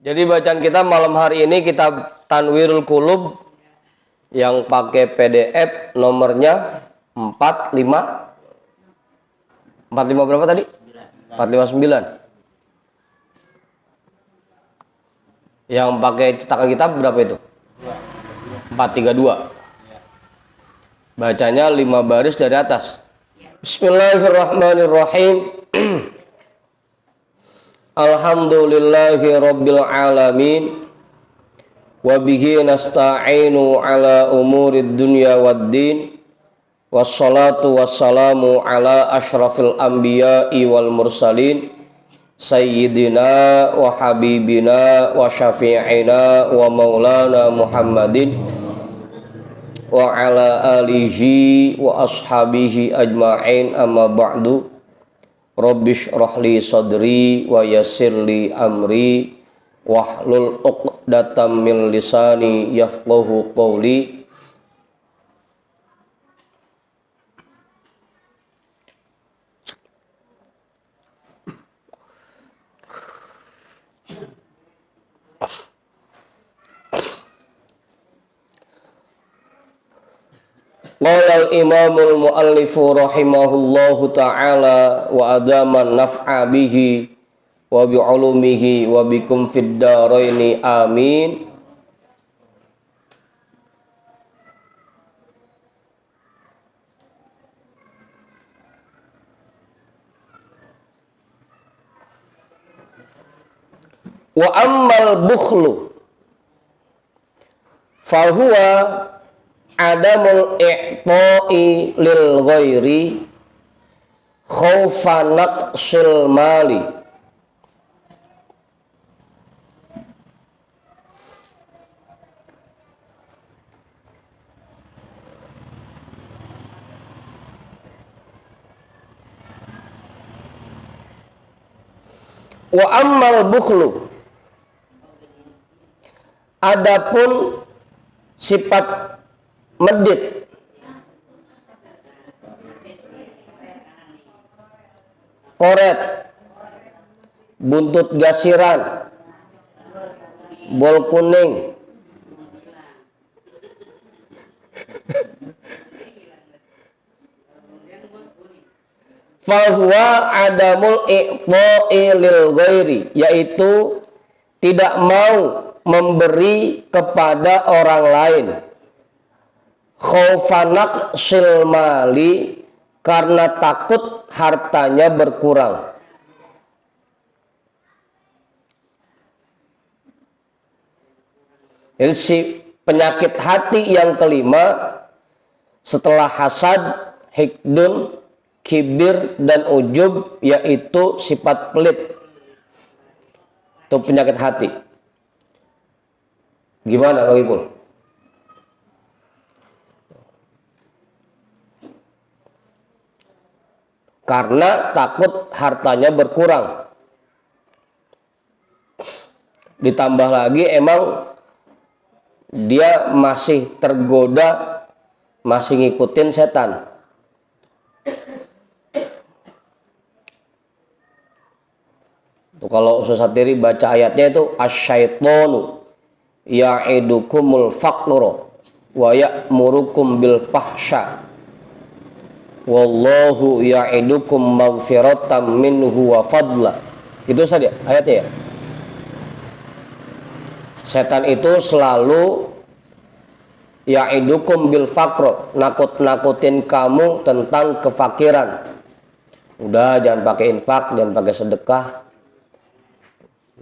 Jadi bacaan kita malam hari ini kitab Tanwirul Qulub yang pakai PDF nomornya 45 berapa tadi? 459. Yang pakai cetakan kitab berapa itu? 432. Bacanya 5 baris dari atas. Bismillahirrahmanirrahim. Alhamdulillahi rabbil alamin. Wa bihi nasta'inu ala umurid dunya waddin. Wassalatu wassalamu ala ashrafil anbiya'i wal mursalin. Sayyidina wa habibina wa syafi'ina wa maulana Muhammadin wa ala alihi wa ashabihi ajma'in, amma ba'du. Rabbish rahli sadri wa yassirli amri wahlul uqdatam min lisani yafqahu qawli. Qala al-imamul muallifu rahimahullahu ta'ala wa adaman naf'a bihi wa bi'ulumihi wa bikum fid daraini amin. Wa ammal bukhlu fahuwa adamul i'ta'i lil ghairi khawfa naqsil mali wa ammal bukhlu, adapun sifat medit, koret, buntut gasiran, bol kuning, fahuwa adamul i'ta'i lil ghairi, yaitu tidak mau memberi kepada orang lain, khaufanak silmali, karena takut hartanya berkurang. Jadi si penyakit hati yang kelima setelah hasad, hikdun, kibir, dan ujub, yaitu sifat pelit. Itu penyakit hati. Gimana Bang Ipul? Karena takut hartanya berkurang. Ditambah lagi emang dia masih tergoda, masih ngikutin setan. Tuh, kalau Ustaz Satiri baca ayatnya itu asyaitonu ya'idukumul faqra wa ya'murukum bil fahsya wallahu ya'idukum maghfiratan minhu wa fadla. Itu saja ayatnya ya. Setan itu selalu ya'idukum bil faqr, nakut-nakutin kamu tentang kefakiran. Udah, jangan pakai infak, jangan pakai sedekah,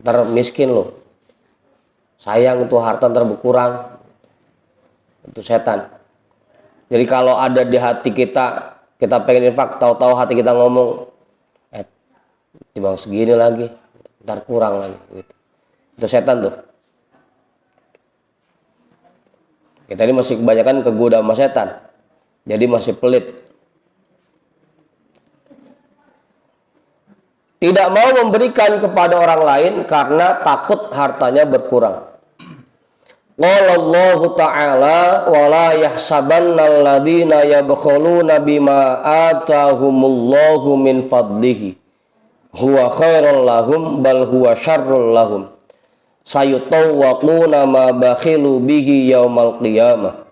ntar miskin loh, sayang itu harta ntar berkurang. Itu setan. Jadi kalau ada di hati kita, kita pengen infak, tahu-tahu hati kita ngomong, timbang segini lagi, ntar kurang lagi. Gitu. Itu setan tuh. Kita ini masih kebanyakan kegoda sama setan, jadi masih pelit. Tidak mau memberikan kepada orang lain karena takut hartanya berkurang. Qala Allah Ta'ala wa la yahsabanna alladhina yabkhuluna bima atahumullahu min fadlihi huwa khairul lahum bal huwa syarrul lahum sayutawwaquna ma bakhilu bihi yaumal qiyamah.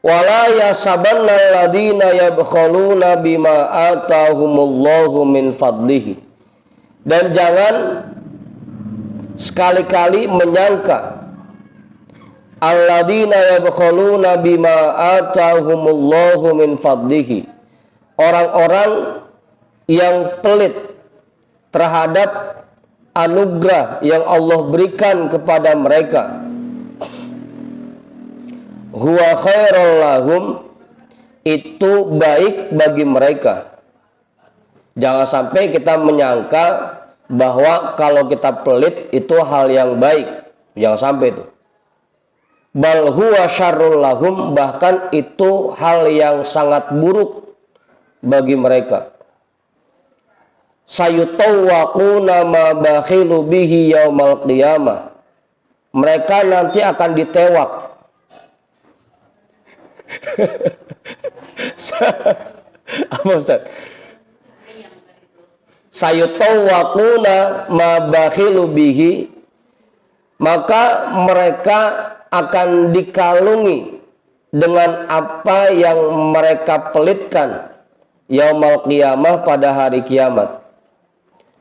Wala yasabanna alladhina yabkhaluna bima atahumullahu min fadlihi. Dan jangan sekali-kali menyangka alladhina yabkhaluna bima atahumullahu min fadlihi, orang-orang yang pelit terhadap anugerah yang Allah berikan kepada mereka. Huwa khairul lahum, itu baik bagi mereka. Jangan sampai kita menyangka bahwa kalau kita pelit itu hal yang baik. Jangan sampai itu. Bal huwa syarrul lahum, bahkan itu hal yang sangat buruk bagi mereka. Sayutawwaquna ma bakhilu bihi yaumal qiyamah. Mereka nanti akan ditewak. Apa Ustaz? Sayutawwaquna ma bakhilu bihi, maka mereka akan dikalungi dengan apa yang mereka pelitkan yaumal qiyamah, pada hari kiamat.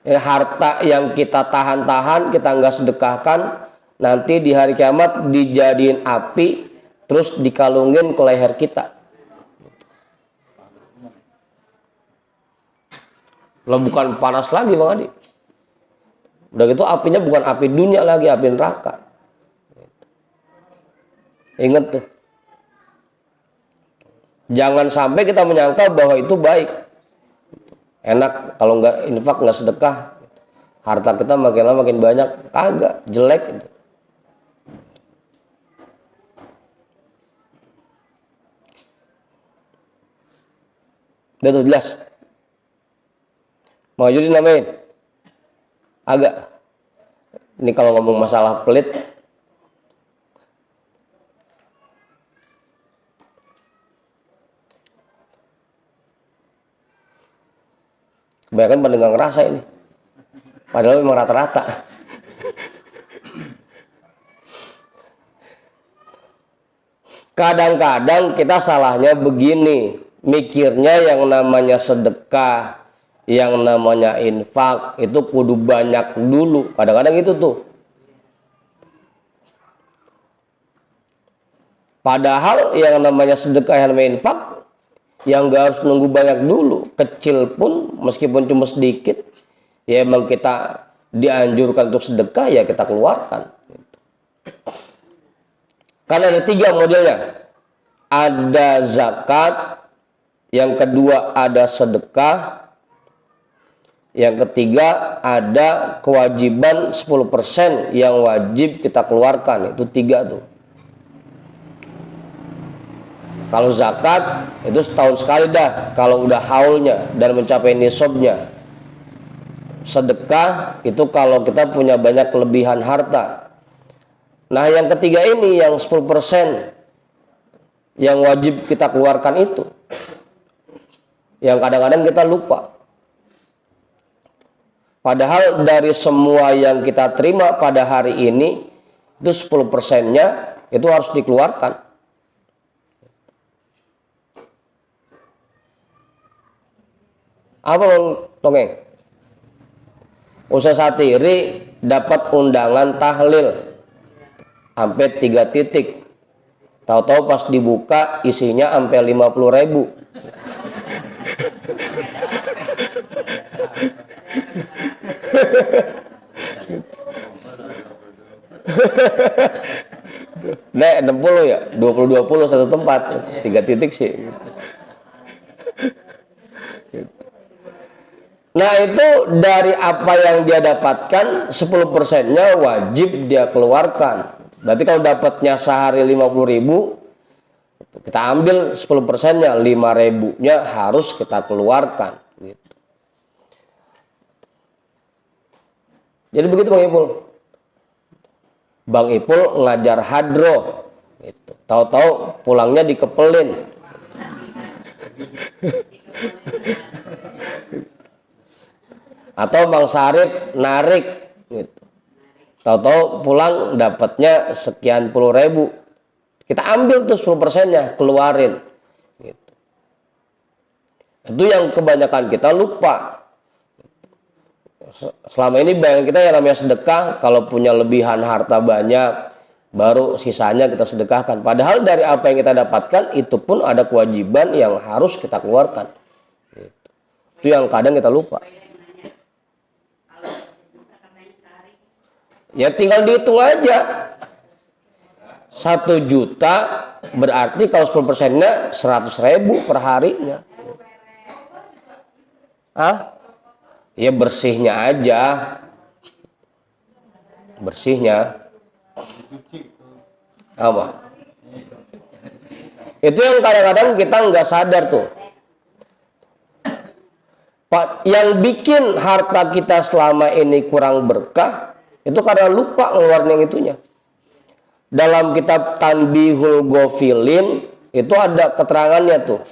Harta yang kita tahan-tahan, kita nggak sedekahkan, nanti di hari kiamat dijadiin api, terus dikalungin ke leher kita. Lo bukan panas lagi Bang Adi. Udah gitu apinya bukan api dunia lagi, api neraka. Ingat tuh. Jangan sampai kita menyangka bahwa itu baik. Enak kalau nggak infak, nggak sedekah, harta kita makin lama makin banyak. Kagak, jelek. Udah tuh jelas. Mau jadi namain? Agak. Ini kalau ngomong masalah pelit, kebanyakan pada nggak ngerasa ini. Padahal memang rata-rata. Kadang-kadang kita salahnya begini, mikirnya yang namanya sedekah, yang namanya infak itu kudu banyak dulu. Kadang-kadang itu tuh. Padahal yang namanya sedekah, yang namanya infak, yang gak harus nunggu banyak dulu. Kecil pun meskipun cuma sedikit, ya emang kita dianjurkan untuk sedekah, ya kita keluarkan. Karena ada 3 modelnya. Ada zakat, yang kedua ada sedekah, yang ketiga ada kewajiban 10% yang wajib kita keluarkan. Itu 3 tuh. Kalau zakat itu setahun sekali dah, kalau udah haulnya dan mencapai nisabnya. Sedekah itu kalau kita punya banyak kelebihan harta. Nah yang ketiga ini, yang 10% yang wajib kita keluarkan itu, yang kadang-kadang kita lupa. Padahal dari semua yang kita terima pada hari ini, itu 10%-nya itu harus dikeluarkan. Apa Bang Tongeng? Ustaz Satiri dapat undangan tahlil sampai 3 titik. Tahu-tahu pas dibuka isinya sampai 50.000. Nek 60 ya, 20 satu tempat, 3 titik sih. Nah itu dari apa yang dia dapatkan 10%-nya wajib dia keluarkan. Berarti kalau dapatnya sehari 50.000, kita ambil 10%-nya, 5.000-nya harus kita keluarkan. Gitu. Jadi begitu Bang Ipul. Bang Ipul ngajar hadro, gitu. Tahu-tahu pulangnya dikepelin. Atau Bang Sarip narik gitu. Tahu-tahu pulang dapatnya sekian puluh ribu. Kita ambil tuh 10%-nya, keluarin. Gitu. Itu yang kebanyakan kita lupa. Selama ini bayangan kita yang namanya sedekah, kalau punya lebihan harta banyak, baru sisanya kita sedekahkan. Padahal dari apa yang kita dapatkan, itu pun ada kewajiban yang harus kita keluarkan. Gitu. Itu yang kadang kita lupa. Ya tinggal dihitung aja. 1 juta berarti kalau 10%-nya 100.000 per harinya. Ya bersihnya aja. Bersihnya. Apa? Itu yang kadang-kadang kita nggak sadar tuh. Yang bikin harta kita selama ini kurang berkah, itu karena lupa ngeluarin yang itunya. Dalam kitab Tanbihul Ghafilin itu ada keterangannya tuh.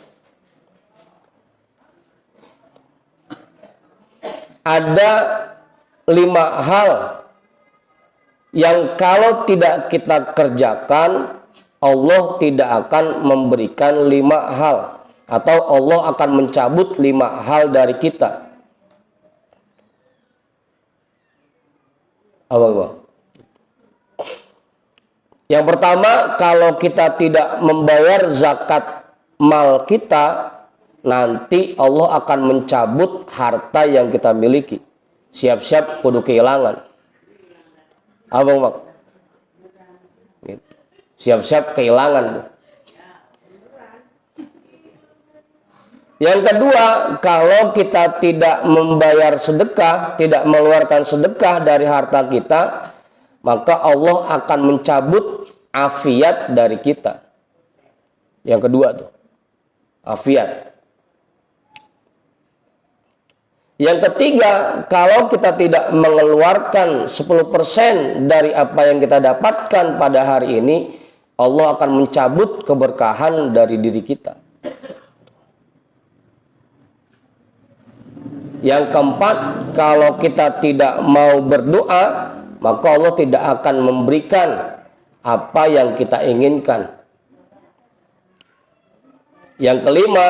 Ada 5 hal yang kalau tidak kita kerjakan, Allah tidak akan memberikan 5 hal. Atau Allah akan mencabut 5 hal dari kita. Apa? Yang pertama, kalau kita tidak membayar zakat mal kita, nanti Allah akan mencabut harta yang kita miliki. Siap-siap kudu kehilangan. Apa mak? Siap-siap kehilangan. Yang kedua, kalau kita tidak membayar sedekah, tidak mengeluarkan sedekah dari harta kita, maka Allah akan mencabut afiat dari kita. Yang kedua tuh, afiat. Yang ketiga, kalau kita tidak mengeluarkan 10% dari apa yang kita dapatkan pada hari ini, Allah akan mencabut keberkahan dari diri kita. Yang keempat, kalau kita tidak mau berdoa, maka Allah tidak akan memberikan apa yang kita inginkan. Yang kelima,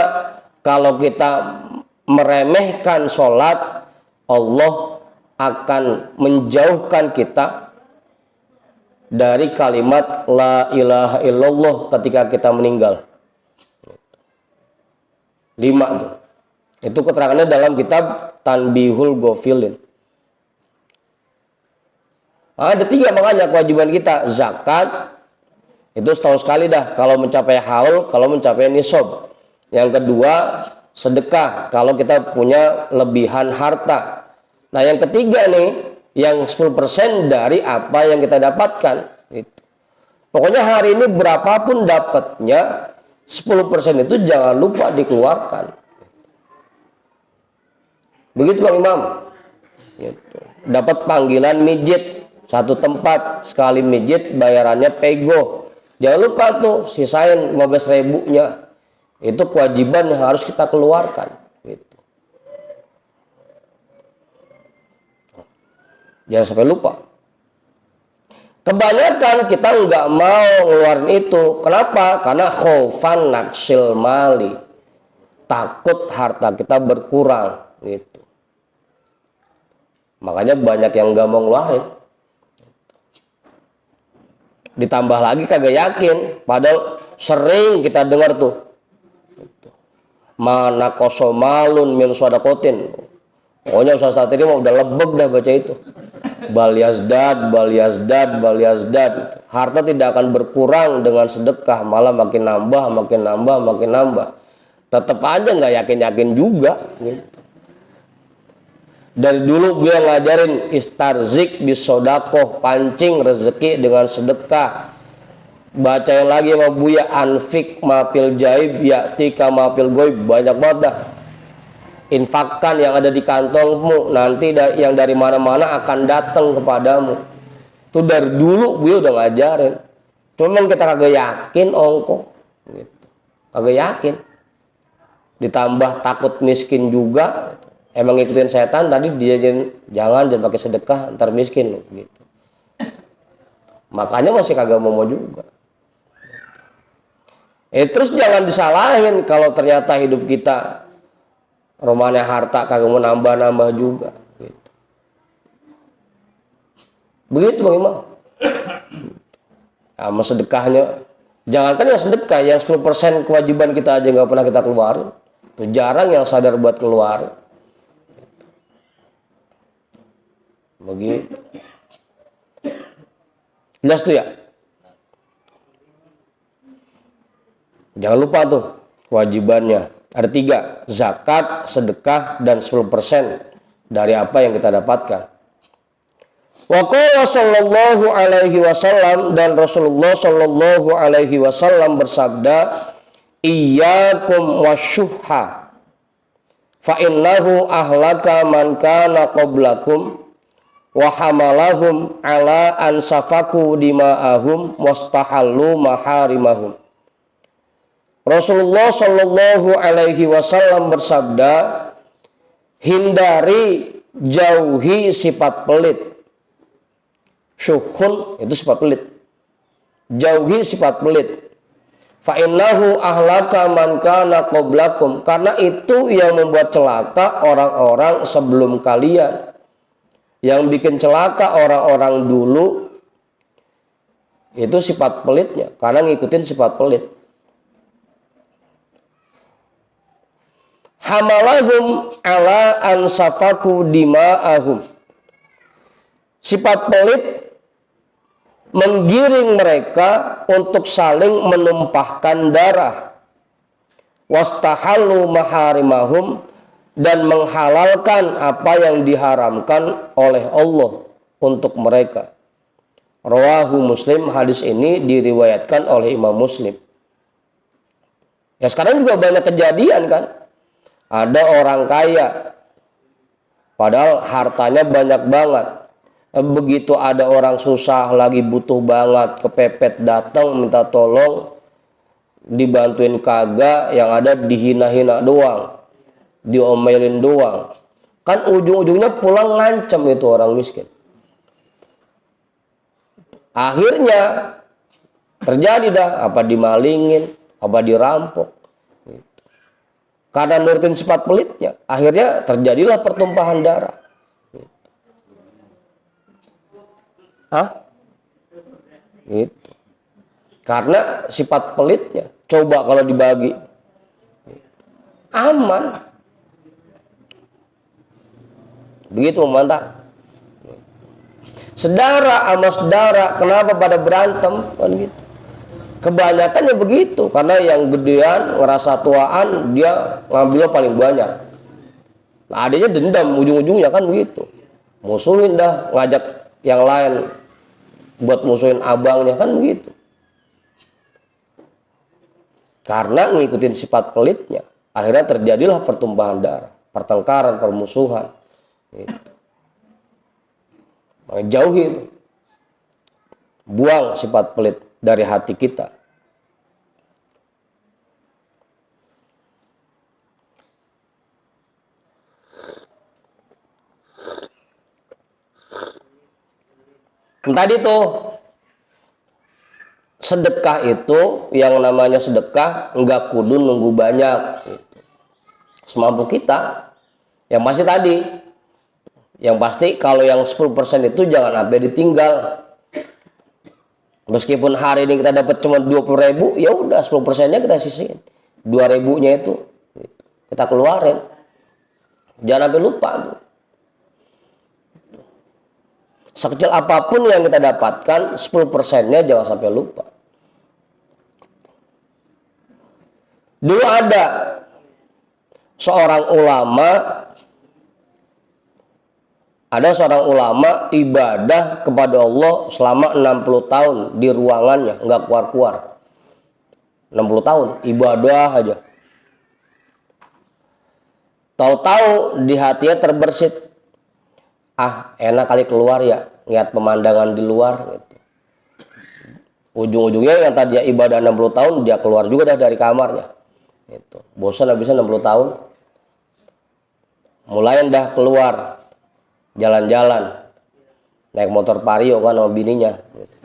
kalau kita meremehkan sholat, Allah akan menjauhkan kita dari kalimat la ilaha illallah ketika kita meninggal. 5 tuh. Itu keterangannya dalam kitab Tanbihul Ghafilin. Ada 3 makanya kewajiban kita. Zakat, itu setahun sekali dah. Kalau mencapai haul, kalau mencapai nisab. Yang kedua, sedekah. Kalau kita punya lebihan harta. Nah yang ketiga nih, yang 10% dari apa yang kita dapatkan. Pokoknya hari ini berapapun dapatnya, 10% itu jangan lupa dikeluarkan. Begitu Bang Imam. Gitu. Dapat panggilan mijit 1 tempat, sekali mijit bayarannya pego. Jangan lupa tuh sisain 15.000-nya. Itu kewajiban yang harus kita keluarkan. Gitu. Jangan sampai lupa. Kebanyakan kita nggak mau ngeluarin itu. Kenapa? Karena khaufan naksil mali. Takut harta kita berkurang. Gitu. Makanya banyak yang nggak mau ngeluarin. Ditambah lagi kagak yakin. Padahal sering kita dengar tuh. Mana kosomalun min sodakotin. Pokoknya Ustaz saat ini udah lebeg dah baca itu. Bal yazdad. Harta tidak akan berkurang dengan sedekah. Malah makin nambah. Tetap aja nggak yakin-yakin juga. Gitu. Dari dulu gue ngajarin istarzik bisodakoh, pancing rezeki dengan sedekah. Baca yang lagi sama Buya, anfik mafil jaib ya'tika mafil goib. Banyak banget dah. Infakkan yang ada di kantongmu, nanti yang dari mana-mana akan datang kepadamu. Itu dari dulu gue udah ngajarin. Cuman kita kagak yakin ongko gitu. Kagak yakin. Ditambah takut miskin juga. Emang ngikutin setan tadi dia jangan pakai sedekah ntar miskin loh gitu. Makanya masih kagak mau juga. Terus jangan disalahin kalau ternyata hidup kita romanya harta kagak mau nambah-nambah juga. Gitu. Begitu Bang Imam. Sama sedekahnya, jangankan yang sedekah, yang 10% kewajiban kita aja nggak pernah kita keluarin. Itu jarang yang sadar buat keluar. Begitu. Jelas tuh ya? Jangan lupa tuh kewajibannya. Ada 3, zakat, sedekah, dan 10% dari apa yang kita dapatkan. Wa qala sallallahu alaihi wasallam, dan Rasulullah sallallahu alaihi wasallam bersabda, iyyakum wasyuhha fa innahu ahlaka man kana qablakum wa hamalahum ala an safaku dima'ahum wastahallu maharimahum. Rasulullah sallallahu alaihi wasallam bersabda, hindari, jauhi sifat pelit. Syuhun itu sifat pelit. Jauhi sifat pelit. Fa innahu ahlaka man kana qablakum, karena itu yang membuat celaka orang-orang sebelum kalian. Yang bikin celaka orang-orang dulu itu sifat pelitnya, karena ngikutin sifat pelit. Hamalahum ala ansafaku dima'ahum. Sifat pelit menggiring mereka untuk saling menumpahkan darah. Wastahallu maharimahum, dan menghalalkan apa yang diharamkan oleh Allah untuk mereka. Rawahu Muslim, hadis ini diriwayatkan oleh Imam Muslim. Ya sekarang juga banyak kejadian kan. Ada orang kaya, padahal hartanya banyak banget. Begitu ada orang susah, lagi butuh banget, kepepet datang minta tolong, dibantuin kagak, yang ada dihina-hina doang, diomelin doang. Kan ujung-ujungnya pulang ngancem itu orang miskin. Akhirnya terjadi dah, apa dimalingin, apa dirampok. Karena nurutin sifat pelitnya, akhirnya terjadilah pertumpahan darah. Gitu. Karena sifat pelitnya. Coba kalau dibagi, aman. Begitu mantap. Sedara sama sedara, kenapa pada berantem? Kan gitu. Kebanyakan ya begitu, karena yang gedean ngerasa tuaan, dia ngambilnya paling banyak. Nah, adanya dendam, ujung-ujungnya kan begitu. Musuhin dah, ngajak yang lain buat musuhin abangnya, kan begitu. Karena ngikutin sifat pelitnya, akhirnya terjadilah pertumpahan darah, pertengkaran, permusuhan. Gitu. Jauhi itu. Buang sifat pelit dari hati kita. Tadi tuh sedekah itu, yang namanya sedekah enggak kudu nunggu banyak gitu. Semampu kita. Yang masih tadi, yang pasti kalau yang 10% itu jangan sampai ditinggal. Meskipun hari ini kita dapat cuma 20.000, ya udah 10%-nya kita sisihin. 2.000-nya itu kita keluarin. Jangan sampai lupa tuh. Sekecil apapun yang kita dapatkan, 10%-nya jangan sampai lupa. Dulu ada seorang ulama ibadah kepada Allah selama 60 tahun di ruangannya, nggak keluar-keluar. 60 tahun ibadah aja. Tahu-tahu di hatinya terbersit, enak kali keluar ya, lihat pemandangan di luar gitu. Ujung-ujungnya yang tadi ibadah 60 tahun, dia keluar juga dah dari kamarnya gitu. Bosan habisnya 60 tahun, mulai dah keluar jalan-jalan, naik motor Vario kan sama bininya gitu.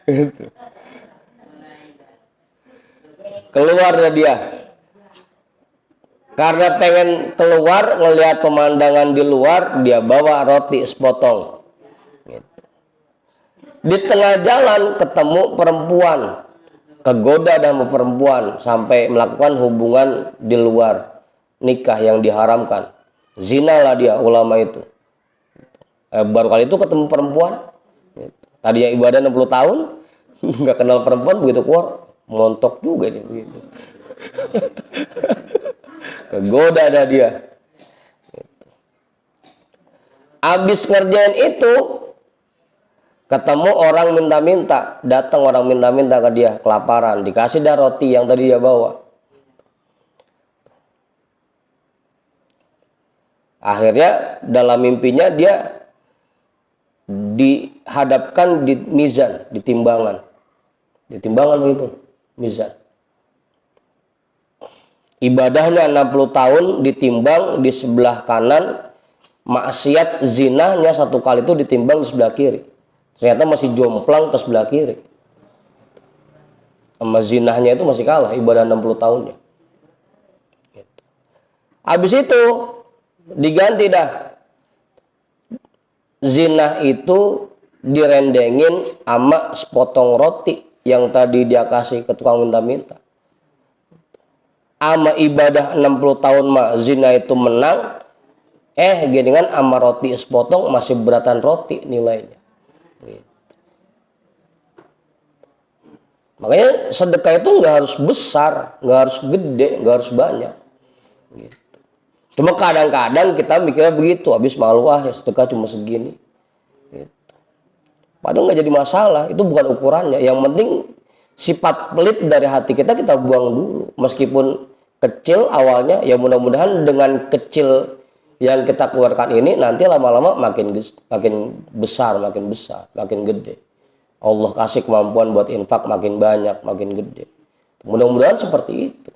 Gitu. Keluarnya dia. Karena pengen keluar ngelihat pemandangan di luar, dia bawa roti sepotong. Gitu. Di tengah jalan ketemu perempuan, kegoda sama perempuan sampai melakukan hubungan di luar nikah yang diharamkan. Zina lah dia, ulama itu. Baru kali itu ketemu perempuan. Gitu. Tadinya ibadah 60 tahun, nggak kenal perempuan, begitu keluar montok juga dia begitu. Kegoda ada dia. Abis ngerjain itu, ketemu orang minta-minta, datang orang minta-minta ke dia, kelaparan, dikasih dah roti yang tadi dia bawa. Akhirnya dalam mimpinya dia dihadapkan di mizan, di timbangan begitu, mizan. Ibadahnya 60 tahun ditimbang di sebelah kanan, maksiat zinahnya 1 kali itu ditimbang di sebelah kiri. Ternyata masih jomplang ke sebelah kiri. Sama zinahnya itu masih kalah, ibadah 60 tahunnya. Habis itu diganti dah. Zinah itu direndengin sama sepotong roti yang tadi dia kasih ke tukang minta-minta. Ama ibadah 60 tahun mah zina itu menang, gini kan ama roti sepotong masih beratan roti nilainya. Gitu. Makanya sedekah itu nggak harus besar, nggak harus gede, nggak harus banyak. Gitu. Cuma kadang-kadang kita mikirnya begitu, habis malu ya sedekah cuma segini. Gitu. Padahal nggak jadi masalah, itu bukan ukurannya. Yang penting sifat pelit dari hati kita buang dulu, meskipun kecil awalnya, ya mudah-mudahan dengan kecil yang kita keluarkan ini nanti lama-lama makin besar, makin gede. Allah kasih kemampuan buat infak makin banyak, makin gede. Mudah-mudahan seperti itu.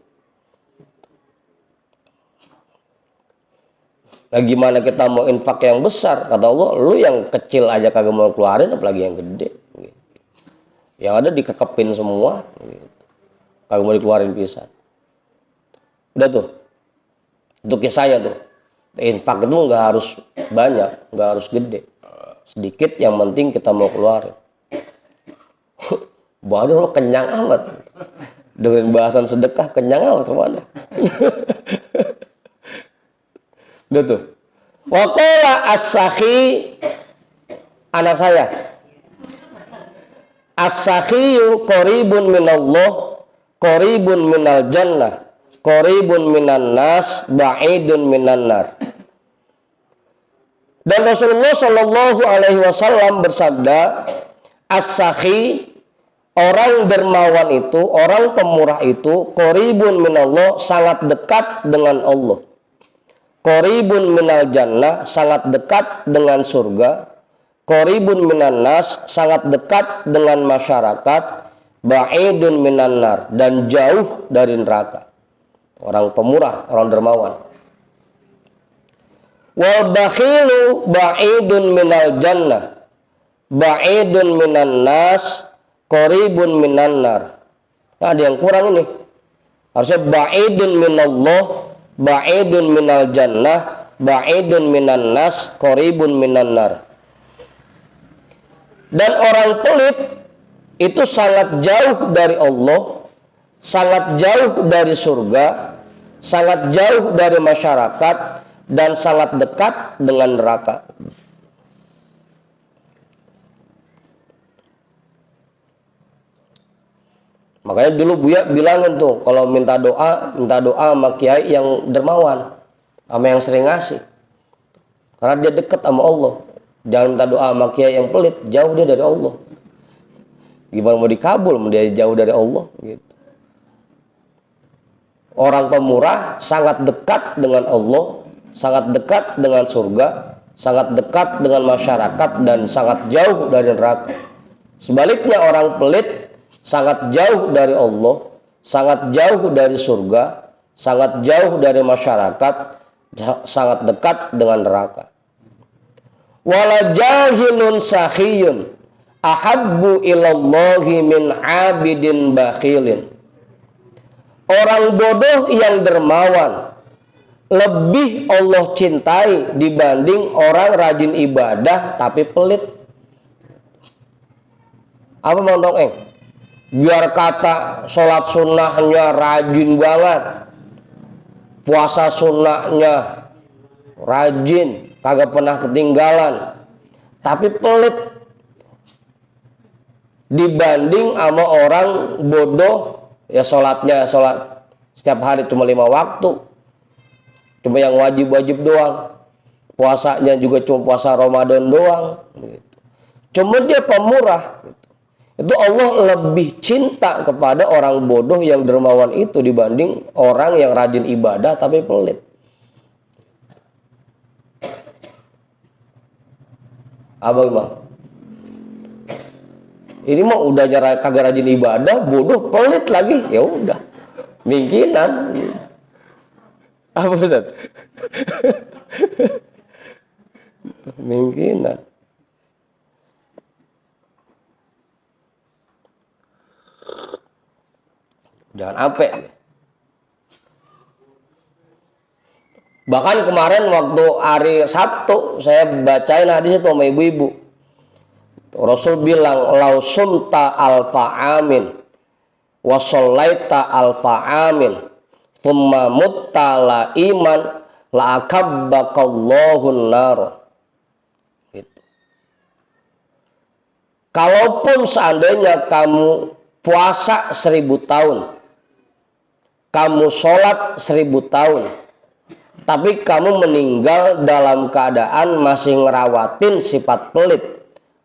Nah, gimana kita mau infak yang besar? Kata Allah, lu yang kecil aja kagak mau keluarin, apalagi yang gede. Yang ada dikekepin semua, kagak mau dikeluarin pisan. Udah tuh, untuk kisahnya tuh, infak itu nggak harus banyak, nggak harus gede, sedikit yang penting kita mau keluarin. Waduh, lo kenyang amat dengan bahasan sedekah, kenyang amat mana? Udah tuh, waqala as-sakhi, anak saya, as-sakhiyu qaribun minallah, qaribun minal jannah, qaribun minan nas, ba'idun minan nar. Dan Rasulullah Shallallahu Alaihi Wasallam bersabda, as-sakhi, orang dermawan itu, orang pemurah itu, qaribun minallah, sangat dekat dengan Allah. Qaribun minal jannah, sangat dekat dengan surga. Qaribun minan nas, sangat dekat dengan masyarakat. Ba'idun minan nar, dan jauh dari neraka. Orang pemurah, orang dermawan. Wal bakhilu ba'idun minal jannah, ba'idun minan nas, qaribun minan nar. Nah, ada yang kurang ini. Harusnya ba'idun minallah, ba'idun minal jannah, ba'idun minan nas, qaribun minan nar. Dan orang pelit itu sangat jauh dari Allah, sangat jauh dari surga, sangat jauh dari masyarakat, dan sangat dekat dengan neraka. Makanya dulu Buya bilangin tuh, kalau minta doa sama kiai yang dermawan, sama yang sering ngasih. Karena dia dekat sama Allah. Jangan minta doa sama kiai yang pelit, jauh dia dari Allah. Gimana mau dikabul, dia jauh dari Allah gitu. Orang pemurah sangat dekat dengan Allah, sangat dekat dengan surga, sangat dekat dengan masyarakat, dan sangat jauh dari neraka. Sebaliknya orang pelit sangat jauh dari Allah, sangat jauh dari surga, sangat jauh dari masyarakat, sangat dekat dengan neraka. Wala jahilun sakhiyun, ahabbu ilallahi min abidin bakhilin. Orang bodoh yang dermawan lebih Allah cintai dibanding orang rajin ibadah tapi pelit. Apa Bang Tong? Biar kata sholat sunnahnya rajin banget, puasa sunnahnya rajin, kagak pernah ketinggalan, tapi pelit dibanding sama orang bodoh ya sholatnya sholat setiap hari cuma 5 waktu, cuma yang wajib-wajib doang, puasanya juga cuma puasa Ramadan doang gitu. Cuma dia pemurah gitu. Itu Allah lebih cinta kepada orang bodoh yang dermawan itu dibanding orang yang rajin ibadah tapi pelit. Apa Bang? Ini mah udah kagak rajin ibadah, bodoh, pelit lagi, ya udah, mungkinan. Apa Ustaz? Mungkinan. Jangan ape. Bahkan kemarin waktu hari Sabtu saya bacain hadis itu sama ibu-ibu. Rasul bilang lau sumta alfa amin wa shallaita alfa amin thumma mutta la iman la akabbakallahun nar. Gitu. Kalaupun seandainya kamu puasa 1000 tahun, kamu sholat 1000 tahun, tapi kamu meninggal dalam keadaan masih ngerawatin sifat pelit,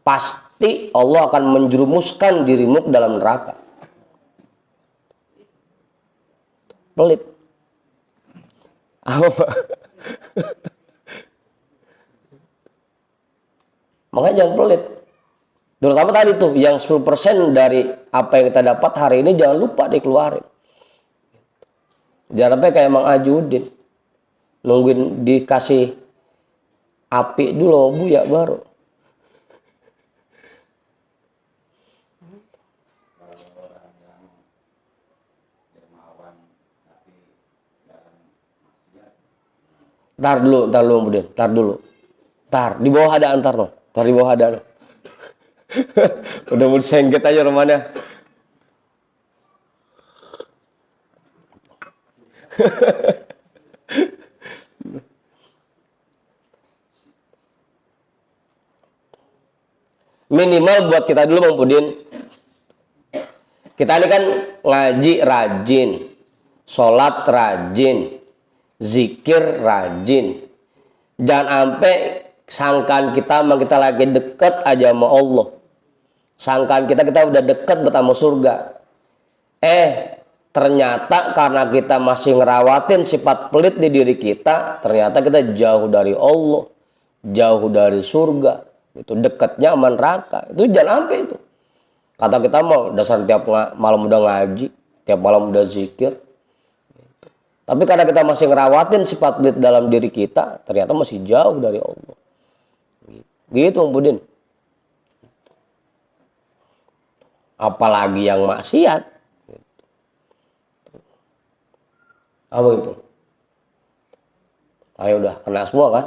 pasti Allah akan menjerumuskan dirimu ke dalam neraka. Pelit. Apa? Makanya jangan pelit. Terutama tadi tuh, yang 10% dari apa yang kita dapat hari ini jangan lupa dikeluarin. Jangan sampai kayak Mang Ajudin, nungguin dikasih api dulu Bu ya baru. Tar dulu Budin, tar dulu. Tar di bawah ada antar no. Tar di bawah ada no. Udah mau sengget aja rumahnya. Minimal buat kita dulu Bang Pudin, kita ini kan ngaji rajin, sholat rajin, zikir rajin. Jangan sampai sangkaan kita lagi deket aja sama Allah, sangkaan kita udah deket sama surga, ternyata karena kita masih ngerawatin sifat pelit di diri kita, ternyata kita jauh dari Allah, jauh dari surga, itu dekatnya sama neraka. Itu jangan sampai itu. Kata kita mau dasar tiap malam udah ngaji, tiap malam udah zikir. Tapi karena kita masih ngerawatin sifat pelit dalam diri kita, ternyata masih jauh dari Allah. Gitu Bang Budin. Apalagi yang maksiat. Apa itu? Ayo udah kena semua kan?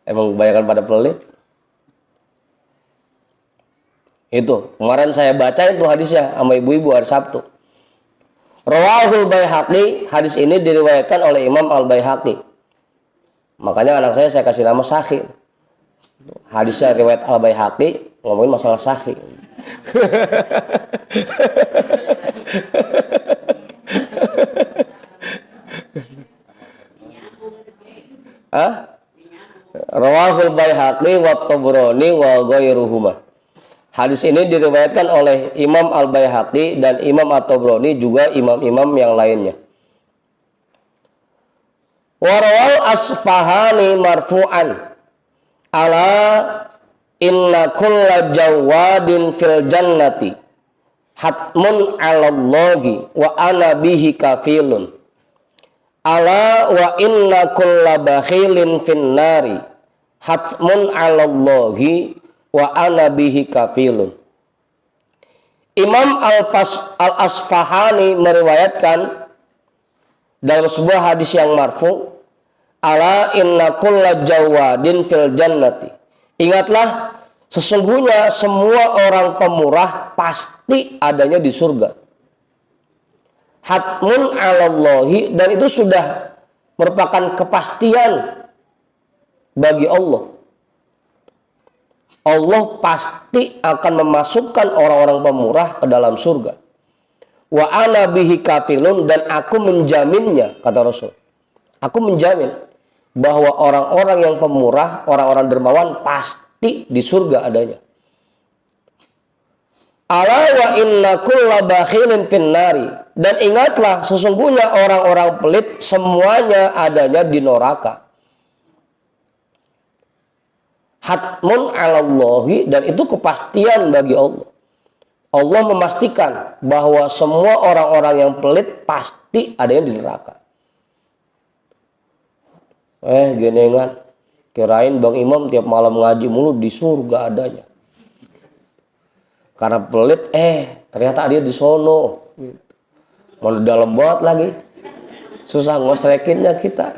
Emang kebanyakan pada pelit. Itu kemarin saya baca itu hadisnya sama ibu-ibu hari Sabtu. Rawahul Baihaqi, hadis ini diriwayatkan oleh Imam Al-Baihaqi. Makanya anak saya kasih nama Sahih. Hadisnya riwayat Al-Baihaqi, ngomongin masalah Sahih. Rawahul Baihaqi wa Tabrani wa ghairuhuma. Hadis ini diriwayatkan oleh Imam Al-Baihaqi dan Imam At-Tabrani, juga imam-imam yang lainnya. Warawal Asfahani marfu'an ala inna kulla jawadin fil jannati hatmun 'alallahi wa ana bihi kafilun. Ala wa inna kulla bakhilin finnari hatmun 'alallahi wa ana bihi kafilun. Imam Al-Asfahani meriwayatkan dalam sebuah hadis yang marfu, ala inna kulla jawadin fil jannati. Ingatlah, sesungguhnya semua orang pemurah pasti adanya di surga. Hatmun 'alallahi, dan itu sudah merupakan kepastian bagi Allah. Allah pasti akan memasukkan orang-orang pemurah ke dalam surga. Wa ana bihi kafilun, dan aku menjaminnya, kata Rasul. Aku menjamin bahwa orang-orang yang pemurah, orang-orang dermawan pasti di surga adanya. Ala wa inna kulla bakhilin finnari, dan ingatlah sesungguhnya orang-orang pelit semuanya adanya di neraka. Hatmun 'alallahi, dan itu kepastian bagi Allah. Allah memastikan bahwa semua orang-orang yang pelit pasti adanya di neraka. Genengan, kirain Bang Imam tiap malam ngaji mulu di surga adanya. Karena pelit, ternyata dia di sono. Mau dalam banget lagi. Susah ngosrekinnya kita.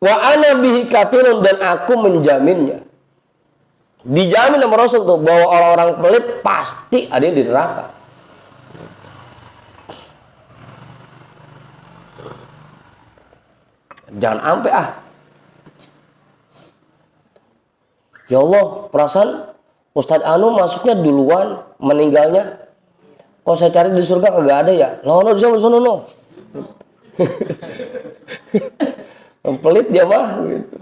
Wa ana bihi kafirun, dan aku menjaminnya. Dijamin sama Rasul tuh bahwa orang-orang pelit pasti ada di neraka. Jangan sampai ya Allah, perasaan Ustadz Anu masuknya duluan, meninggalnya. Kok saya cari di surga kagak ada ya? Lono di sana no. Pelit dia mah gitu.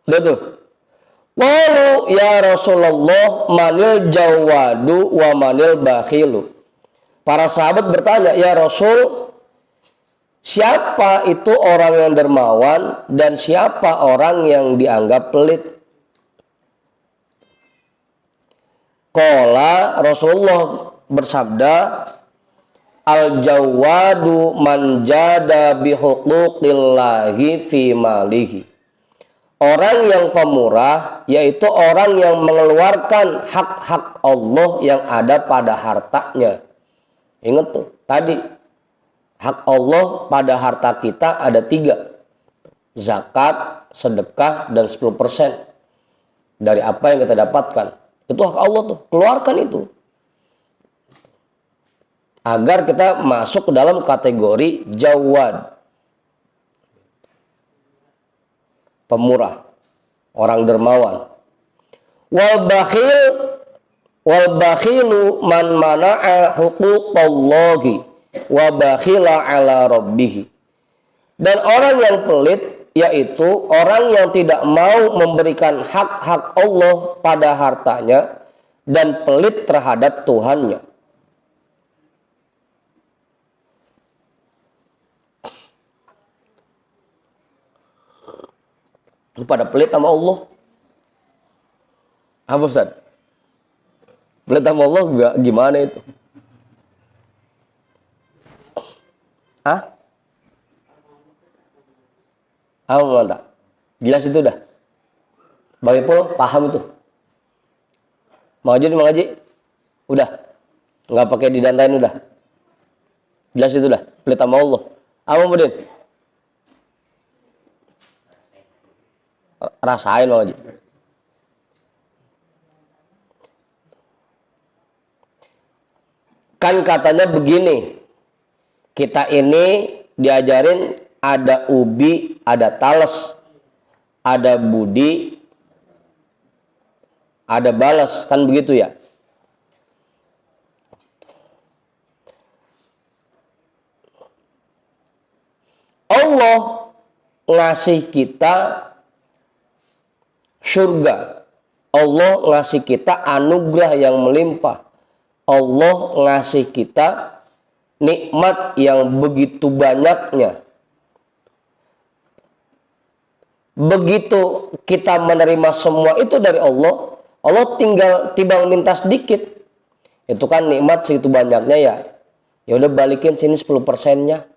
Udah tuh. Lalu ya Rasulullah, manil jawadu wa manil bakhilu. Para sahabat bertanya, ya Rasul, siapa itu orang yang dermawan dan siapa orang yang dianggap pelit? Qala, Rasulullah bersabda, al-jawadu man jada bihuquqillahi fi malihi. Orang yang pemurah yaitu orang yang mengeluarkan hak-hak Allah yang ada pada hartanya. Ingat tuh, tadi hak Allah pada harta kita ada 3. Zakat, sedekah, dan 10% dari apa yang kita dapatkan. Itu hak Allah tuh, keluarkan itu. Agar kita masuk ke dalam kategori jawad. Pemurah, orang dermawan. Wal bakhilu man mana'a huquqallahi wa bakhila ala rabbih. Dan orang yang pelit yaitu orang yang tidak mau memberikan hak-hak Allah pada hartanya dan pelit terhadap Tuhannya. Lu pada pelit sama Allah. Apa Ustaz? Pelit sama Allah gimana itu? Mantap. Jelas itu dah. Bang Ipul paham itu. Mau ngaji? Udah. Nggak pakai didantain udah. Jelas itu dah. Pelit sama Allah. Apa Mudin? Rasain Bang Haji. Kan katanya begini, kita ini diajarin ada ubi, ada tales, ada budi, ada balas, kan begitu ya? Allah ngasih kita surga, Allah ngasih kita anugerah yang melimpah, Allah ngasih kita nikmat yang begitu banyaknya. Begitu kita menerima semua itu dari Allah, Allah tinggal timbang minta sedikit, itu kan nikmat segitu banyaknya ya. Ya udah balikin sini 10%-nya.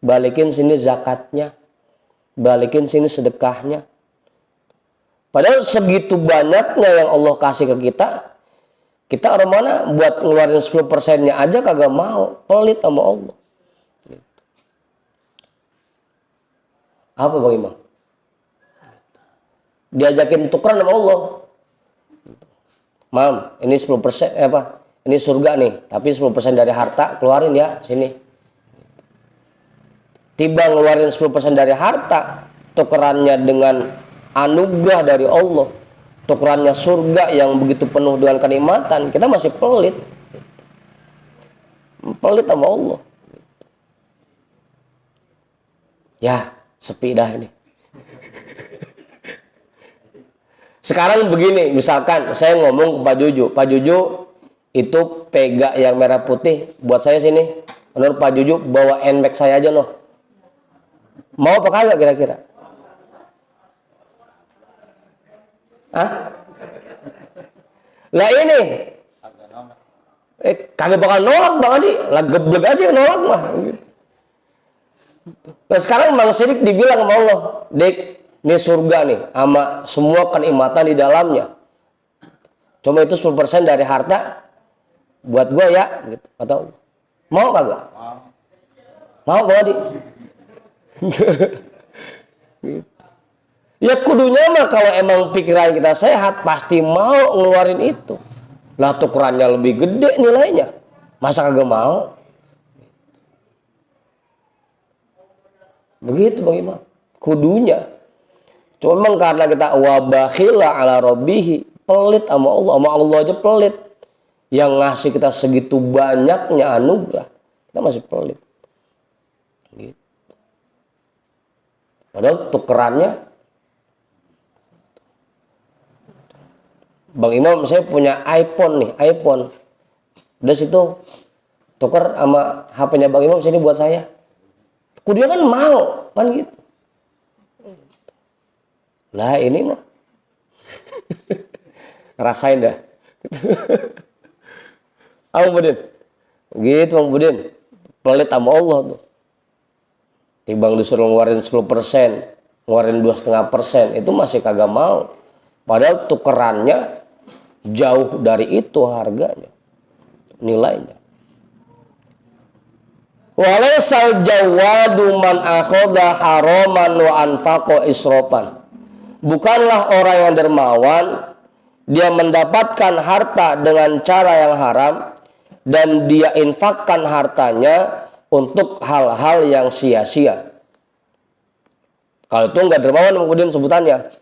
Balikin sini zakatnya. Balikin sini sedekahnya. Padahal segitu banyaknya yang Allah kasih ke kita, kita orang mana buat ngeluarin 10%-nya aja kagak mau, pelit sama Allah. Apa Bang Imam? Diajakin tukeran sama Allah. Mam, ini 10% apa? Ini surga nih, tapi 10% dari harta keluarin ya sini. Tiba ngeluarin 10% dari harta, tukerannya dengan anugerah dari Allah, tukerannya surga yang begitu penuh dengan kenikmatan, kita masih pelit. Pelit sama Allah. Ya, sepi dah ini. Sekarang begini, misalkan saya ngomong ke Pak Juju itu pega yang merah putih buat saya sini. Menurut Pak Juju bawa NMAX saya aja loh. Mau apa kagak kira-kira? Hah? Lah ini kagak bakal nolak Bang Adi. Lah geblek aja nolak mah. Nah sekarang Bang Sidik dibilang sama Allah, Dik, ini surga nih sama semua kenikmatan di dalamnya. Cuma itu 10% dari harta buat gue ya gitu. Atau mau kagak? Mau Bang Adi? Gitu. Ya kudunya mah kalau emang pikiran kita sehat pasti mau ngeluarin itu. Lah tukerannya lebih gede nilainya. Masa kagak mau? Begitu Bang Imam. Kudunya. Cuma memang karena kita wabakhila ala rabbihi, pelit sama Allah. Sama Allah aja pelit. Yang ngasih kita segitu banyaknya anugerah, kita masih pelit. Gitu. Padahal tukerannya, Bang Imam saya punya iPhone nih, iPhone. Udah situ tuker sama HP-nya Bang Imam sini buat saya. Kudu kan mau, kan gitu. Lah ini mah rasain dah. Bang Budin. Gitu Bang Budin. Pelit sama Allah tuh. Timbang disuruh ngeluarin 10%, ngeluarin 2,5%, itu masih kagak mau. Padahal tukerannya jauh dari itu harganya, nilainya. Walaisal jawadu man akhadha haraman wa anfaqa israfan. Bukanlah orang yang dermawan, dia mendapatkan harta dengan cara yang haram dan dia infakkan hartanya untuk hal-hal yang sia-sia. Kalau itu enggak dermawan kemudian sebutannya.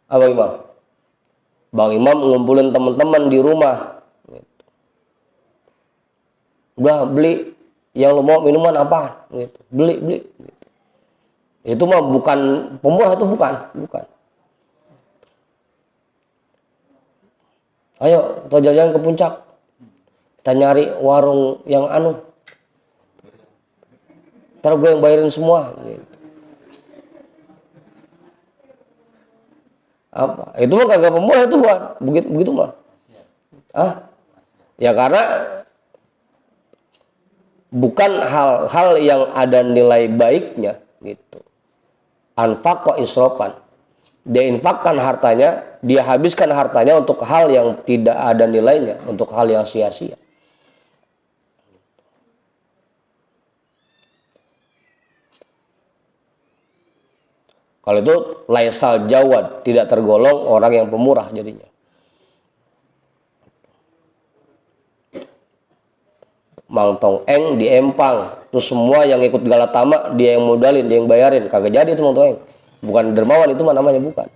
Apa Imam? Bang Imam ngumpulin teman-teman di rumah. Udah beli yang lo mau minuman apa? Gitu. Beli. Gitu. Itu mah bukan pemurah, itu bukan. Ayo kita jalan-jalan ke puncak. Kita nyari warung yang anu. Ntar gue yang bayarin semua. Gitu. Apa? Itu mah kagak pemurah itu bukan. Begitu mah. Ya karena bukan hal-hal yang ada nilai baiknya gitu. Anfaqa israfan. Dia infakkan hartanya, dia habiskan hartanya untuk hal yang tidak ada nilainya, untuk hal yang sia-sia. Kalau itu laisal jawad, tidak tergolong orang yang pemurah jadinya. Mang Tong Eng di Empang, terus semua yang ikut Galatama dia yang modalin, dia yang bayarin, kagak jadi itu Mang Tong Eng. Bukan dermawan itu mah namanya, bukan.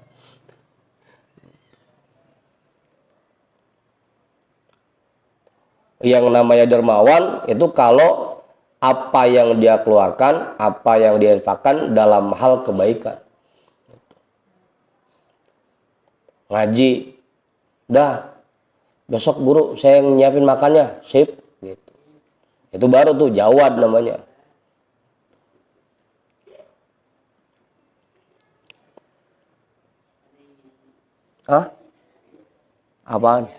Yang namanya dermawan itu kalau apa yang dia keluarkan, apa yang dia infakkan dalam hal kebaikan. Ngaji, dah besok guru saya yang nyiapin makannya, sip. Itu baru tuh jawad namanya. Hah? Apaan?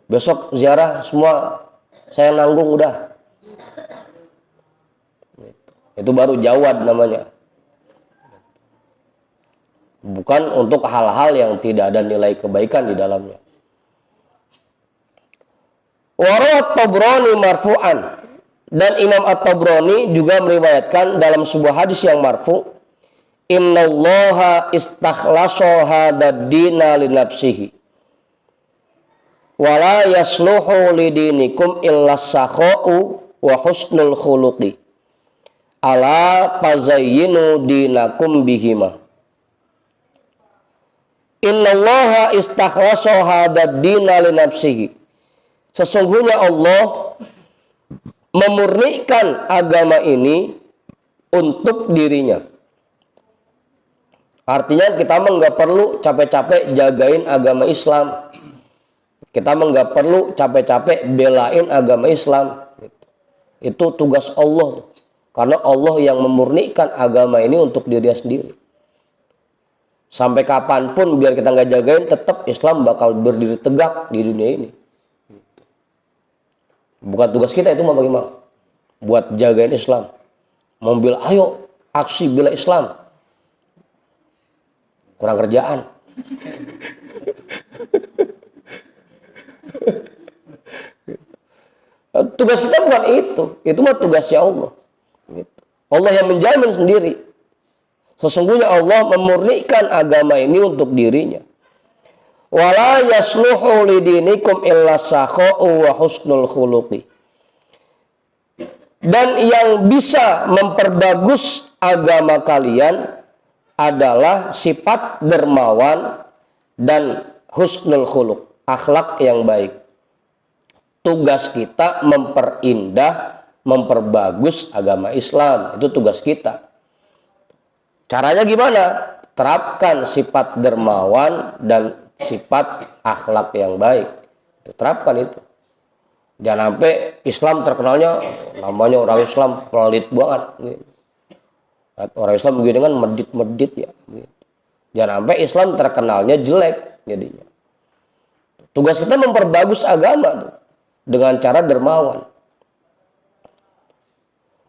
Besok ziarah semua saya nanggung udah. Itu baru jawad namanya. Bukan untuk hal-hal yang tidak ada nilai kebaikan di dalamnya. Warawat Tabrani marfu'an, dan Imam At-Tabrani juga meriwayatkan dalam sebuah hadis yang marfu, innallaha istakhlasa hadad dina li nafsihi wala yasluhu lidinikum illa sakha'u wa husnul khuluqi ala fazayyinu dinakum bihima. Innallaha istakhlasa hadad dina li nafsihi, sesungguhnya Allah memurnikan agama ini untuk dirinya. Artinya kita mah nggak perlu capek-capek jagain agama Islam. Kita mah nggak perlu capek-capek belain agama Islam. Itu tugas Allah. Karena Allah yang memurnikan agama ini untuk dirinya sendiri. Sampai kapanpun biar kita nggak jagain, tetap Islam bakal berdiri tegak di dunia ini. Bukan tugas kita itu mah bagaimana? Buat jagain Islam. Mobil, ayo aksi bela Islam. Kurang kerjaan. Tugas kita bukan itu mah tugasnya Allah. Allah yang menjamin sendiri. Sesungguhnya Allah memurnikan agama ini untuk dirinya. Wala yasluhu lidinikum illa sakha'u wa husnul khuluqi. Dan yang bisa memperbagus agama kalian adalah sifat dermawan dan husnul khuluq, akhlak yang baik. Tugas kita memperindah, memperbagus agama Islam. Itu tugas kita. Caranya gimana? Terapkan sifat dermawan dan sifat akhlak yang baik. Terapkan itu. Jangan sampai Islam terkenalnya namanya orang Islam pelit banget. Orang Islam begini kan medit-medit ya. Jangan sampai Islam terkenalnya jelek jadinya. Tugas kita memperbagus agama tuh, dengan cara dermawan.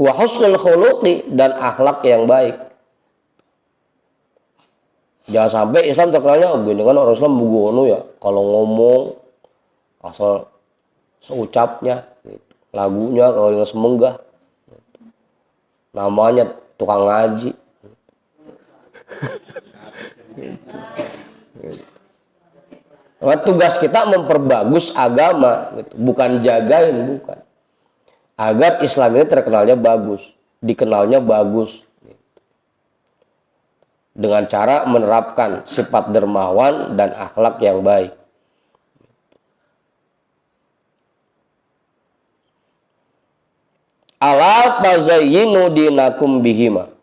Wa husnul khuluqi, dan akhlak yang baik. Jangan sampai Islam terkenalnya begini kan orang Islam begono ya. Kalau ngomong asal seucapnya, gitu. Lagunya kalau dengan semenggah, gitu. Namanya tukang ngaji. Gitu. Gitu. Nah, tugas kita memperbagus agama, gitu. Bukan jagain, bukan. Agar Islam ini terkenalnya bagus, dikenalnya bagus. Dengan cara menerapkan sifat dermawan dan akhlak yang baik. Ala tazayyinu dinakum bihima.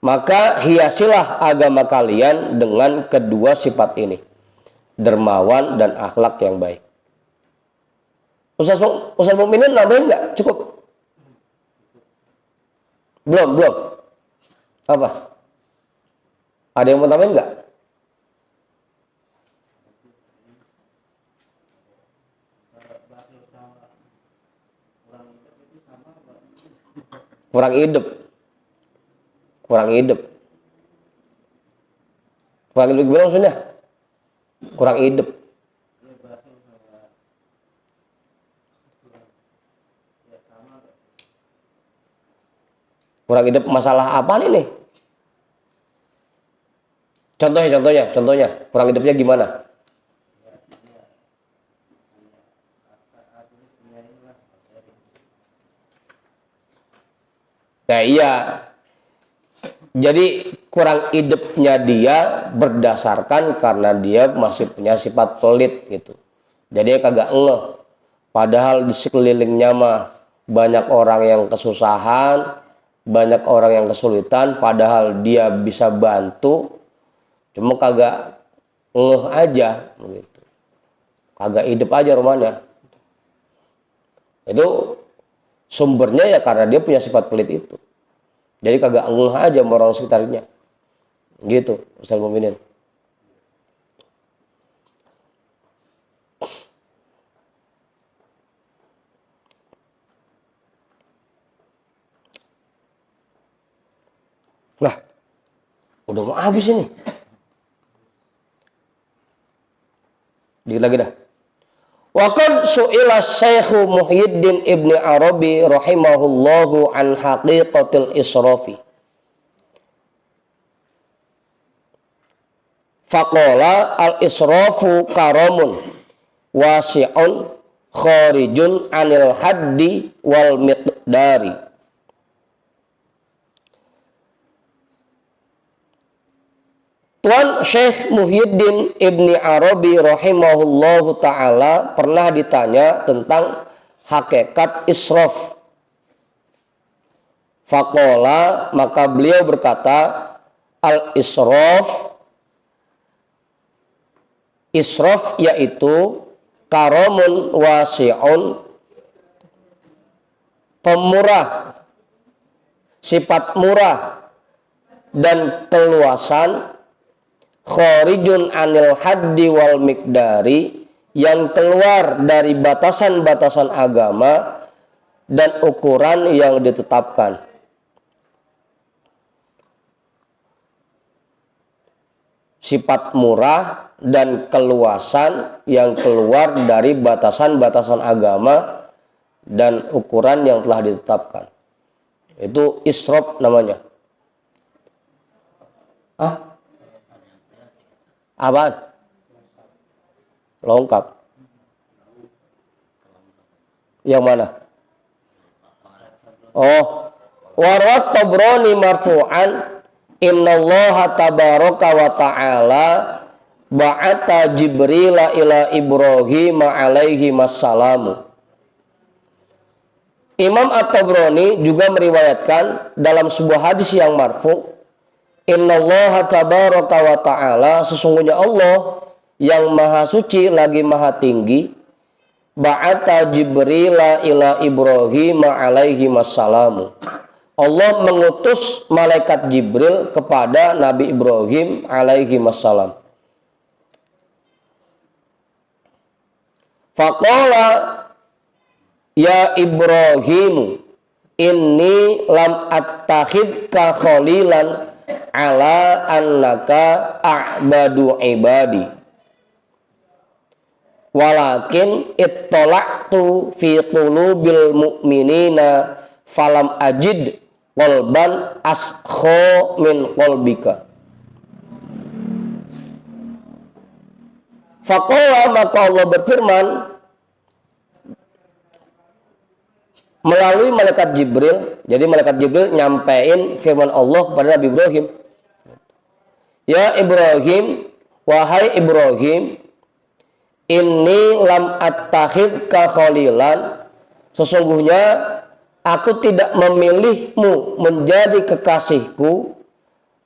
Maka hiasilah agama kalian dengan kedua sifat ini. Dermawan dan akhlak yang baik. Ustaz Mukminin nambahin nggak? Cukup? Belum. Apa? Ada yang mau tambahin nggak? Kurang hidup. Kurang hidup gimana maksudnya? Kurang hidup. Kurang hidup masalah apa nih? Contohnya, kurang hidupnya gimana? Nah iya, jadi kurang hidupnya dia berdasarkan karena dia masih punya sifat pelit gitu. Jadi kagak ngeh. Padahal di sekelilingnya mah banyak orang yang kesusahan, banyak orang yang kesulitan, padahal dia bisa bantu, cuma kagak ngeh aja gitu. Kagak hidup aja rumahnya. Itu sumbernya ya karena dia punya sifat pelit itu. Jadi kagak ngeh aja sama orang sekitarnya. Gitu, Ustaz Mukminin. Nah, udah mau habis ini. Dikit lagi dah. Wa qad su'ila Syekh Muhyiddin Ibni Arabi rahimahullahu an haqiqatil israfi. Faqala al-israfu karamun wasi'un kharijun anil haddi wal miqdari. Tuan Syekh Muhyiddin Ibni Arabi rahimahullahu ta'ala pernah ditanya tentang hakikat israf. Faqala, maka beliau berkata, al-israf, israf yaitu karamun wasi'un, pemurah, sifat murah dan keluasan, kharijun anil haddi wal miqdari, yang keluar dari batasan-batasan agama dan ukuran yang ditetapkan. Sifat murah dan keluasan yang keluar dari batasan-batasan agama dan ukuran yang telah ditetapkan. Itu israf namanya. Hah? Apaan? Lengkap. Yang mana? Oh, warwat Tabrani marfu'an, innallaha tabaraka wa ta'ala ba'ata Jibrila ila Ibrahim alaihi wassalamu. Imam At-Tabrani juga meriwayatkan dalam sebuah hadis yang marfu', innallaha tabaraka wa ta'ala, sesungguhnya Allah yang maha suci lagi maha tinggi, ba'ata Jibrila ila Ibrahim alaihi wassalamu. Allah mengutus malaikat Jibril kepada Nabi Ibrahim alaihi wassalam. Faqala ya Ibrahim, inni lam attakhidka khalilan ala annaka a'badu ibadi, walakin ittola'tu fi qulubil mu'minina falam ajid qalban askho min qalbika. Faqala, maka Allah berfirman melalui malaikat Jibril. Jadi malaikat Jibril nyampein firman Allah kepada Nabi Ibrahim. Ya Ibrahim, wahai Ibrahim, inni lam attakhidka khalilan, sesungguhnya aku tidak memilihmu menjadi kekasihku,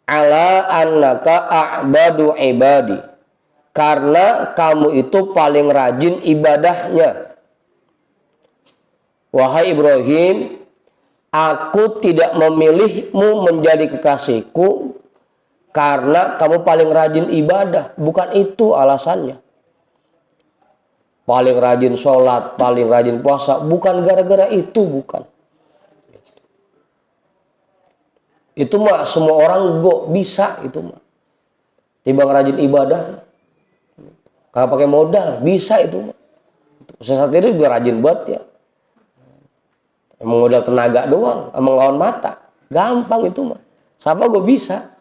ala annaka a'badu ibadi, karena kamu itu paling rajin ibadahnya. Wahai Ibrahim, aku tidak memilihmu menjadi kekasihku karena kamu paling rajin ibadah. Bukan itu alasannya. Paling rajin sholat, paling rajin puasa, bukan gara-gara itu, bukan. Itu mah semua orang bisa itu mah. Timbang rajin ibadah, kalau pakai modal bisa itu mah. Sesaat itu juga rajin buat ya. Emang modal tenaga doang, emang lawan mata, gampang itu mah. Siapa gue bisa.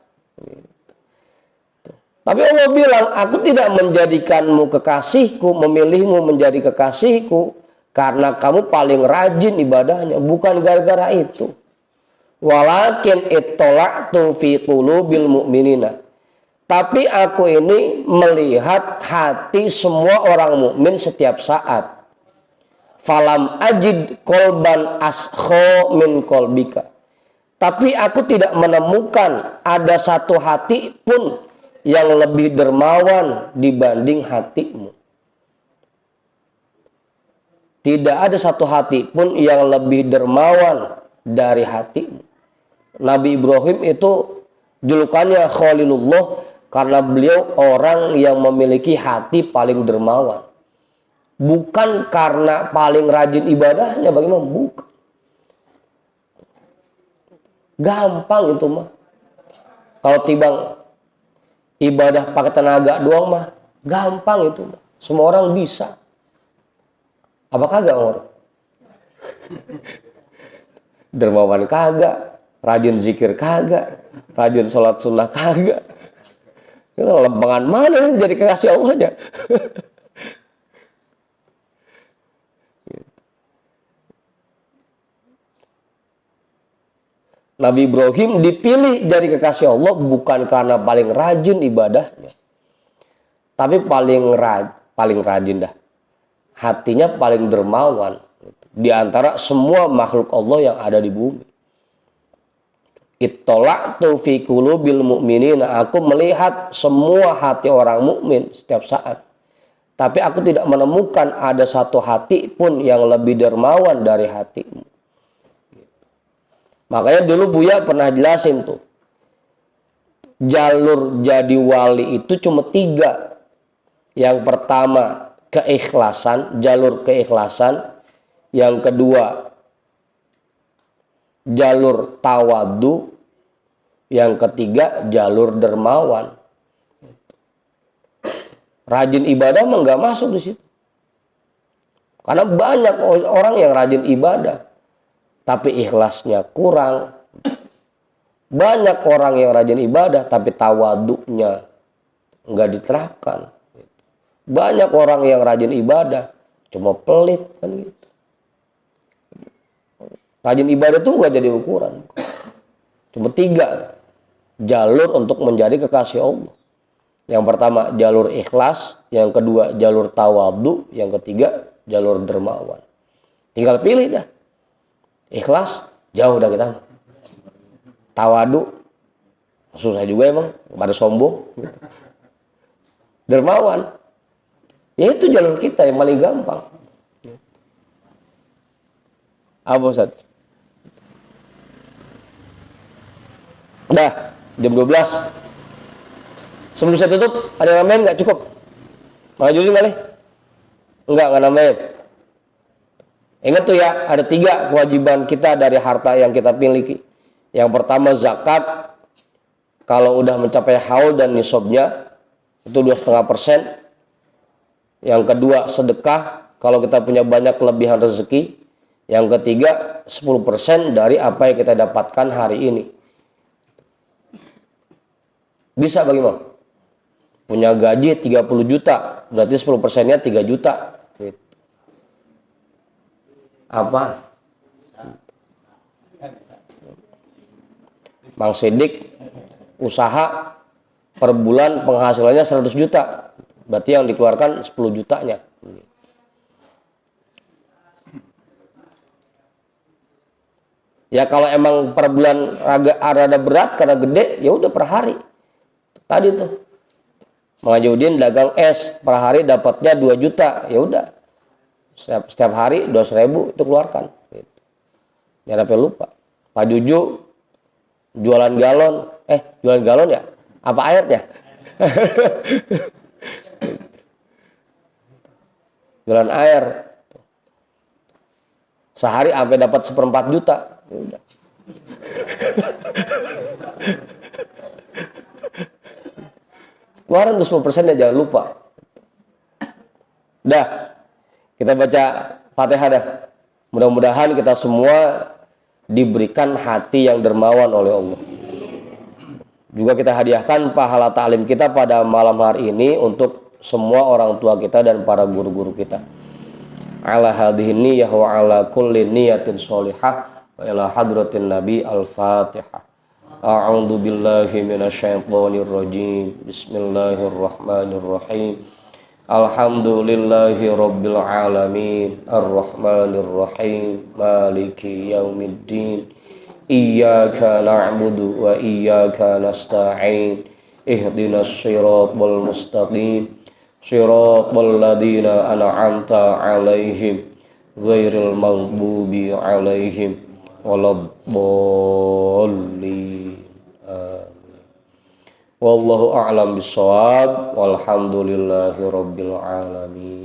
Tapi Allah bilang, aku tidak menjadikanmu kekasihku, memilihmu menjadi kekasihku karena kamu paling rajin ibadahnya, bukan gara-gara itu. Walakin ittola'tu fi qulubil mu'minina. Tapi aku ini melihat hati semua orang mukmin setiap saat. Falam ajid kolban askho min kolbika. Tapi aku tidak menemukan ada satu hati pun yang lebih dermawan dibanding hatimu. Tidak ada satu hati pun yang lebih dermawan dari hatimu. Nabi Ibrahim itu julukannya Khalilullah karena beliau orang yang memiliki hati paling dermawan. Bukan karena paling rajin ibadahnya, bagaimana? Bukan. Gampang itu mah. Kalau timbang ibadah pakai tenaga doang mah, gampang itu mah. Semua orang bisa. Apa kagak orang? Dermawan kagak, rajin zikir kagak, rajin sholat sunnah kagak. Lempengan mana yang jadi kekasih Allahnya? Nabi Ibrahim dipilih jadi kekasih Allah bukan karena paling rajin ibadahnya, tapi paling rajin dah. Hatinya paling dermawan di antara semua makhluk Allah yang ada di bumi. Ittola'tu fi qulubil mu'minin, aku melihat semua hati orang mukmin setiap saat. Tapi aku tidak menemukan ada satu hati pun yang lebih dermawan dari hatimu. Makanya dulu Buya pernah jelasin tuh, jalur jadi wali itu cuma 3. Yang pertama keikhlasan, jalur keikhlasan. Yang kedua jalur tawadu. Yang ketiga jalur dermawan. Rajin ibadah mah nggak masuk di situ. Karena banyak orang yang rajin ibadah tapi ikhlasnya kurang. Banyak orang yang rajin ibadah tapi tawadunya nggak diterapkan. Banyak orang yang rajin ibadah cuma pelit kan gitu. Rajin ibadah tuh nggak jadi ukuran. Cuma 3 jalur untuk menjadi kekasih Allah. Yang pertama jalur ikhlas, yang kedua jalur tawadu, yang ketiga jalur dermawan. Tinggal pilih dah. Ikhlas jauh dah kita. Tawadu susah juga emang, pada sombong. Dermawan, ya itu jalur kita yang paling gampang. Apa Ustaz? Udah jam 12. Sebelum saya tutup, ada yang nambahin nggak? Cukup? Majuin kali? Nggak nambahin. Ingat tuh ya, ada 3 kewajiban kita dari harta yang kita miliki. Yang pertama zakat, kalau udah mencapai haul dan nisabnya, itu 2,5%. Yang kedua sedekah, kalau kita punya banyak kelebihan rezeki. Yang ketiga 10% dari apa yang kita dapatkan hari ini. Bisa bagaimana? Punya gaji 30 juta, berarti 10%-nya 3 juta. Gitu. Apa? Mang Sidik usaha per bulan penghasilannya 100 juta. Berarti yang dikeluarkan 10 jutanya. Ya kalau emang per bulan rada berat karena gede, ya udah per hari. Tadi tuh Mengajudin dagang es per hari dapatnya 2 juta, ya udah setiap hari 200.000 itu keluarkan. Jangan sampai lupa. Pak Juju jualan galon ya? Apa airnya? Jualan air. Sehari sampai dapat 1/4 juta. Ya udah. Keluaran tuh 10%-nya jangan lupa. Dah, kita baca Fatihah dah. Mudah-mudahan kita semua diberikan hati yang dermawan oleh Allah. Juga kita hadiahkan pahala ta'lim kita pada malam hari ini untuk semua orang tua kita dan para guru-guru kita. Ala hadhihi niyyah wa ala kulli niyatin sholihah wa ila hadratin nabi al-fatihah. A'udzu billahi minasyaitonir rajim. Bismillahirrahmanirrahim. Alhamdulillahi rabbil alamin. Arrahmanir rahim. Maliki yaumiddin. Iyyaka na'budu wa iyyaka nasta'in. Ihdinas shiratal mustaqim. Shiratal ladzina an'amta 'alaihim ghairil maghdubi 'alaihim waladdallin. Wallahu a'lam bishawab. Walhamdulillahi rabbil alamin.